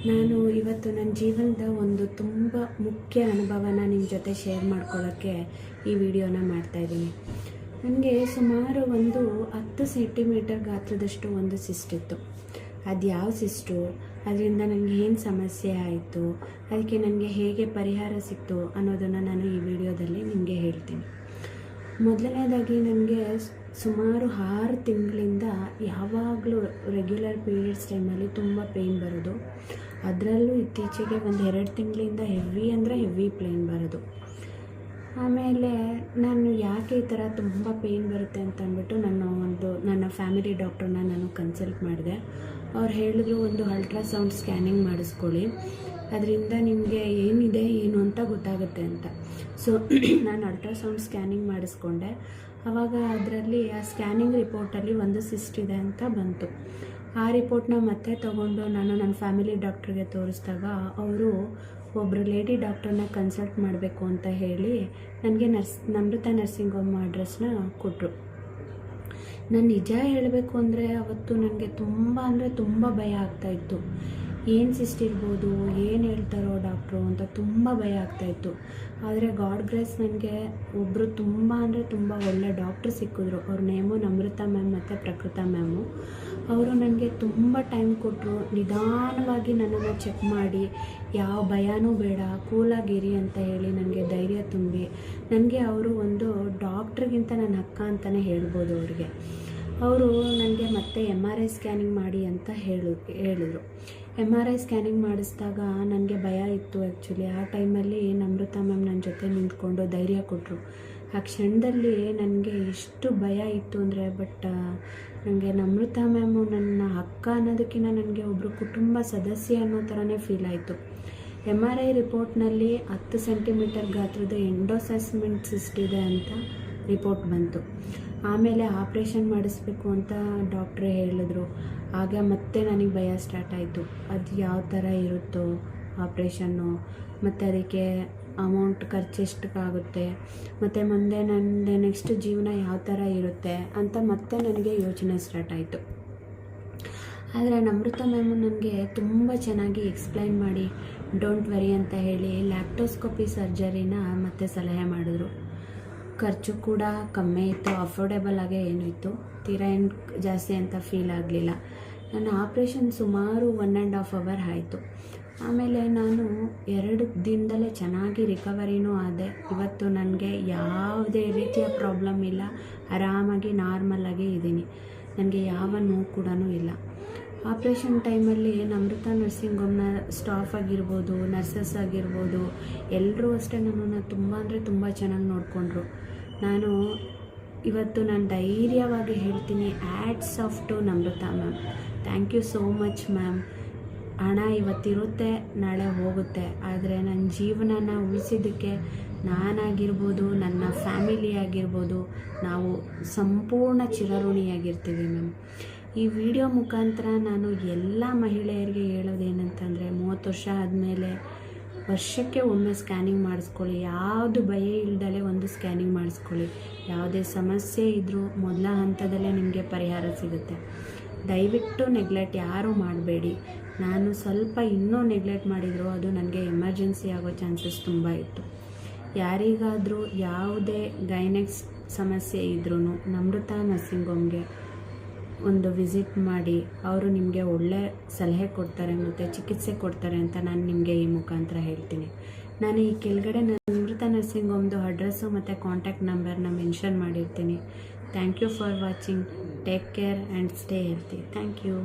ನಾನು ಇವತ್ತು ನನ್ನ ಜೀವನದ ಒಂದು ತುಂಬ ಮುಖ್ಯ ಅನುಭವನ ನಿಮ್ಮ ಜೊತೆ ಶೇರ್ ಮಾಡ್ಕೊಳ್ಳೋಕ್ಕೆ ಈ ವಿಡಿಯೋನ ಮಾಡ್ತಾಯಿದ್ದೀನಿ. ನನಗೆ ಸುಮಾರು ಒಂದು 10 ಸೆಂಟಿಮೀಟರ್ ಗಾತ್ರದಷ್ಟು ಒಂದು ಸಿಸ್ಟ್ ಇತ್ತು. ಅದು ಯಾವ ಸಿಸ್ಟು, ಅದರಿಂದ ನನಗೆ ಏನು ಸಮಸ್ಯೆ ಆಯಿತು, ಅದಕ್ಕೆ ನನಗೆ ಹೇಗೆ ಪರಿಹಾರ ಸಿಕ್ತು ಅನ್ನೋದನ್ನು ನಾನು ಈ ವಿಡಿಯೋದಲ್ಲಿ ನಿಮಗೆ ಹೇಳ್ತೀನಿ. ಮೊದಲನೇದಾಗಿ ನನಗೆ ಸುಮಾರು 6 ತಿಂಗಳಿಂದ ಯಾವಾಗಲೂ ರೆಗ್ಯುಲರ್ ಪೀರಿಯಡ್ಸ್ ಟೈಮಲ್ಲಿ ತುಂಬ ಪೇಯ್ನ್ ಬರೋದು. ಅದರಲ್ಲೂ ಇತ್ತೀಚೆಗೆ ಒಂದು 2 ತಿಂಗಳಿಂದ ಹೆವಿ ಪೇಯ್ನ್ ಬರೋದು. ಆಮೇಲೆ ನಾನು ಯಾಕೆ ಈ ಥರ ತುಂಬ ಪೇಯ್ನ್ ಬರುತ್ತೆ ಅಂತ ಅಂದ್ಬಿಟ್ಟು ನನ್ನ ಫ್ಯಾಮಿಲಿ ಡಾಕ್ಟ್ರನ್ನ ನಾನು ಕನ್ಸಲ್ಟ್ ಮಾಡಿದೆ. ಅವ್ರು ಹೇಳಿದ್ರು, ಒಂದು ಅಲ್ಟ್ರಾಸೌಂಡ್ ಸ್ಕ್ಯಾನಿಂಗ್ ಮಾಡಿಸ್ಕೊಳ್ಳಿ, ಅದರಿಂದ ನಿಮಗೆ ಏನಿದೆ ಏನು ಅಂತ ಗೊತ್ತಾಗುತ್ತೆ ಅಂತ. ಸೊ ನಾನು ಅಲ್ಟ್ರಾಸೌಂಡ್ ಸ್ಕ್ಯಾನಿಂಗ್ ಮಾಡಿಸ್ಕೊಂಡೆ. ಆವಾಗ ಅದರಲ್ಲಿ ಆ ಸ್ಕ್ಯಾನಿಂಗ್ ರಿಪೋರ್ಟಲ್ಲಿ ಒಂದು ಸಿಸ್ಟ್ ಇದೆ ಅಂತ ಬಂತು. ಆ ರಿಪೋರ್ಟ್ನ ಮತ್ತೆ ತೊಗೊಂಡು ನಾನು ನನ್ನ ಫ್ಯಾಮಿಲಿ ಡಾಕ್ಟ್ರಿಗೆ ತೋರಿಸಿದಾಗ ಅವರು ಒಬ್ಬರು ಲೇಡಿ ಡಾಕ್ಟ್ರನ್ನ ಕನ್ಸಲ್ಟ್ ಮಾಡಬೇಕು ಅಂತ ಹೇಳಿ ನನಗೆ ನಮೃತ ನರ್ಸಿಂಗ್ ಹೋಮ್ ಅಡ್ರೆಸ್ನ ಕೊಟ್ಟರು. ನಾನು ನಿಜ ಹೇಳಬೇಕು ಅಂದರೆ ಅವತ್ತು ನನಗೆ ತುಂಬ ಭಯ ಆಗ್ತಾಯಿತ್ತು. ಏನು ಸಿಸ್ಟ್ ಇರ್ಬೋದು, ಏನು ಹೇಳ್ತಾರೋ ಡಾಕ್ಟ್ರು ಅಂತ ತುಂಬ ಭಯ ಆಗ್ತಾಯಿತ್ತು. ಆದರೆ ಗಾಡ್ ಗ್ರೇಸ್ ನನಗೆ ಒಬ್ಬರು ತುಂಬ ಒಳ್ಳೆ ಡಾಕ್ಟ್ರು ಸಿಕ್ಕಿದ್ರು. ಅವ್ರ ನೇಮು ನಮೃತ ಮ್ಯಾಮ್ ಮತ್ತು ಪ್ರಕೃತ ಮ್ಯಾಮು. ಅವರು ನನಗೆ ತುಂಬ ಟೈಮ್ ಕೊಟ್ಟರು. ನಿಧಾನವಾಗಿ ನನ್ನನ್ನು ಚೆಕ್ ಮಾಡಿ, ಯಾವ ಭಯನೂ ಬೇಡ, ಕೂಲಾಗಿರಿ ಅಂತ ಹೇಳಿ ನನಗೆ ಧೈರ್ಯ ತುಂಬಿ, ನನಗೆ ಅವರು ಒಂದು ಡಾಕ್ಟ್ರಿಗಿಂತ ನನ್ನ ಅಕ್ಕ ಅಂತಲೇ ಹೇಳ್ಬೋದು ಅವ್ರಿಗೆ. ಅವರು ನನಗೆ ಮತ್ತೆ MRI ಸ್ಕ್ಯಾನಿಂಗ್ ಮಾಡಿ ಅಂತ ಹೇಳಿದ್ರು. MRI ಸ್ಕ್ಯಾನಿಂಗ್ ಮಾಡಿಸಿದಾಗ ನನಗೆ ಭಯ ಇತ್ತು. ಆ್ಯಕ್ಚುಲಿ ಆ ಟೈಮಲ್ಲಿ ನಮೃತ ಮ್ಯಾಮ್ ನನ್ನ ಜೊತೆ ನಿಂತ್ಕೊಂಡು ಧೈರ್ಯ ಕೊಟ್ಟರು. ಆ ಕ್ಷಣದಲ್ಲಿ ನನಗೆ ಎಷ್ಟು ಭಯ ಇತ್ತು ಅಂದರೆ, ಬಟ್ ನನಗೆ ನಮೃತ ಮ್ಯಾಮು ನನ್ನ ಅಕ್ಕ ಅನ್ನೋದಕ್ಕಿಂತ ನನಗೆ ಒಬ್ಬರು ಕುಟುಂಬ ಸದಸ್ಯ ಅನ್ನೋ ಥರನೇ ಫೀಲ್ ಆಯಿತು. MRI ರಿಪೋರ್ಟ್ನಲ್ಲಿ 10 ಸೆಂಟಿಮೀಟರ್ ಗಾತ್ರದ ಎಂಡೋಸಸ್ಮೆಂಟ್ ಸಿಸ್ಟ್ ಇದೆ ಅಂತ ರಿಪೋರ್ಟ್ ಬಂತು. ಆಮೇಲೆ ಆಪ್ರೇಷನ್ ಮಾಡಿಸ್ಬೇಕು ಅಂತ ಡಾಕ್ಟ್ರೇ ಹೇಳಿದ್ರು. ಆಗ ಮತ್ತೆ ನನಗೆ ಭಯ ಸ್ಟಾರ್ಟ್ ಆಯಿತು. ಅದು ಯಾವ ಥರ ಇರುತ್ತೋ ಆಪ್ರೇಷನ್ನು, ಮತ್ತು ಅದಕ್ಕೆ ಅಮೌಂಟ್ ಖರ್ಚು ಎಷ್ಟಕ್ಕಾಗುತ್ತೆ, ಮತ್ತು ಮುಂದೆ ನನ್ನ ನೆಕ್ಸ್ಟ್ ಜೀವನ ಯಾವ ಥರ ಇರುತ್ತೆ ಅಂತ ಮತ್ತೆ ನನಗೆ ಯೋಚನೆ ಸ್ಟಾರ್ಟ್ ಆಯಿತು. ಆದರೆ ನಮೃತ ಮ್ಯಾಮು ನನಗೆ ತುಂಬ ಚೆನ್ನಾಗಿ ಎಕ್ಸ್ಪ್ಲೈನ್ ಮಾಡಿ, ಡೋಂಟ್ ವರಿ ಅಂತ ಹೇಳಿ ಲ್ಯಾಪ್ಟೋಸ್ಕೋಪಿ ಸರ್ಜರಿನ ಮತ್ತೆ ಸಲಹೆ ಮಾಡಿದ್ರು. ಖರ್ಚು ಕೂಡ ಕಮ್ಮಿ ಇತ್ತು, ಅಫೋರ್ಡೆಬಲ್ ಆಗೇ ಏನೂ ಇತ್ತು, ತೀರಾ ಏನು ಜಾಸ್ತಿ ಅಂತ ಫೀಲ್ ಆಗಲಿಲ್ಲ. ನನ್ನ ಆಪ್ರೇಷನ್ ಸುಮಾರು 1.5 ಅವರ್ ಆಯಿತು. ಆಮೇಲೆ ನಾನು 2 ದಿನದಲ್ಲೇ ಚೆನ್ನಾಗಿ ರಿಕವರಿನೂ ಆದೆ. ಇವತ್ತು ನನಗೆ ಯಾವುದೇ ರೀತಿಯ ಪ್ರಾಬ್ಲಮ್ ಇಲ್ಲ, ಆರಾಮಾಗಿ ನಾರ್ಮಲಾಗಿ ಇದ್ದೀನಿ. ನನಗೆ ಯಾವ ನೋವು ಕೂಡ ಇಲ್ಲ. ಆಪ್ರೇಷನ್ ಟೈಮಲ್ಲಿ ನಮೃತ ನರ್ಸಿಂಗ್ ಹೋಮ್ನ ಸ್ಟಾಫ್ ಆಗಿರ್ಬೋದು, ನರ್ಸಸ್ ಆಗಿರ್ಬೋದು, ಎಲ್ಲರೂ ಅಷ್ಟೇ ನನ್ನನ್ನು ತುಂಬ ಚೆನ್ನಾಗಿ ನೋಡಿಕೊಂಡ್ರು. ಇವತ್ತು ನಾನು ಧೈರ್ಯವಾಗಿ ಹೇಳ್ತೀನಿ, hats off to Namrata ma'am. Thank you so much ma'am. ಹಣ ಇವತ್ತಿರುತ್ತೆ, ನಾಳೆ ಹೋಗುತ್ತೆ, ಆದರೆ ನನ್ನ ಜೀವನನ ಉಳಿಸಿದ್ದಕ್ಕೆ ನಾನಾಗಿರ್ಬೋದು, ನನ್ನ ಫ್ಯಾಮಿಲಿ ಆಗಿರ್ಬೋದು, ನಾವು ಸಂಪೂರ್ಣ ಚಿರಋಣಿಯಾಗಿರ್ತೀವಿ ಮ್ಯಾಮ್. ಈ ವಿಡಿಯೋ ಮುಖಾಂತರ ನಾನು ಎಲ್ಲ ಮಹಿಳೆಯರಿಗೆ ಹೇಳೋದೇನಂತಂದರೆ, 30 ವರ್ಷ ಆದಮೇಲೆ ವರ್ಷಕ್ಕೆ ಒಮ್ಮೆ ಸ್ಕ್ಯಾನಿಂಗ್ ಮಾಡಿಸ್ಕೊಳ್ಳಿ. ಯಾವುದು ಭಯ ಇಲ್ದಲೇ ಒಂದು ಸ್ಕ್ಯಾನಿಂಗ್ ಮಾಡಿಸ್ಕೊಳ್ಳಿ. ಯಾವುದೇ ಸಮಸ್ಯೆ ಇದ್ದರೂ ಮೊದಲ ಹಂತದಲ್ಲೇ ನಿಮಗೆ ಪರಿಹಾರ ಸಿಗುತ್ತೆ. ದಯವಿಟ್ಟು ನೆಗ್ಲೆಕ್ಟ್ ಯಾರೂ ಮಾಡಬೇಡಿ. ನಾನು ಸ್ವಲ್ಪ ಇನ್ನೂ ನೆಗ್ಲೆಕ್ಟ್ ಮಾಡಿದ್ರು ಅದು ನನಗೆ ಎಮರ್ಜೆನ್ಸಿ ಆಗೋ ಚಾನ್ಸಸ್ ತುಂಬ ಇತ್ತು. ಯಾರಿಗಾದರೂ ಯಾವುದೇ ಗೈನೆಕ್ಸ್ ಸಮಸ್ಯೆ ಇದ್ರೂ ನಮೃತ ನರ್ಸಿಂಗ್ ಹೋಮ್ಗೆ ಒಂದು ವಿಸಿಟ್ ಮಾಡಿ, ಅವರು ನಿಮಗೆ ಒಳ್ಳೆ ಸಲಹೆ ಕೊಡ್ತಾರೆ ಮತ್ತು ಚಿಕಿತ್ಸೆ ಕೊಡ್ತಾರೆ ಅಂತ ನಾನು ನಿಮಗೆ ಈ ಮುಖಾಂತರ ಹೇಳ್ತೀನಿ. ನಾನು ಈ ಕೆಳಗಡೆ ನಮೃತ ನರ್ಸಿಂಗ್ ಹೋಮ್ದು ಅಡ್ರೆಸ್ಸು ಮತ್ತು ಕಾಂಟ್ಯಾಕ್ಟ್ ನಂಬರ್ನ ಮೆನ್ಷನ್ ಮಾಡಿರ್ತೀನಿ. Thank you for watching. Take care and stay healthy. Thank you.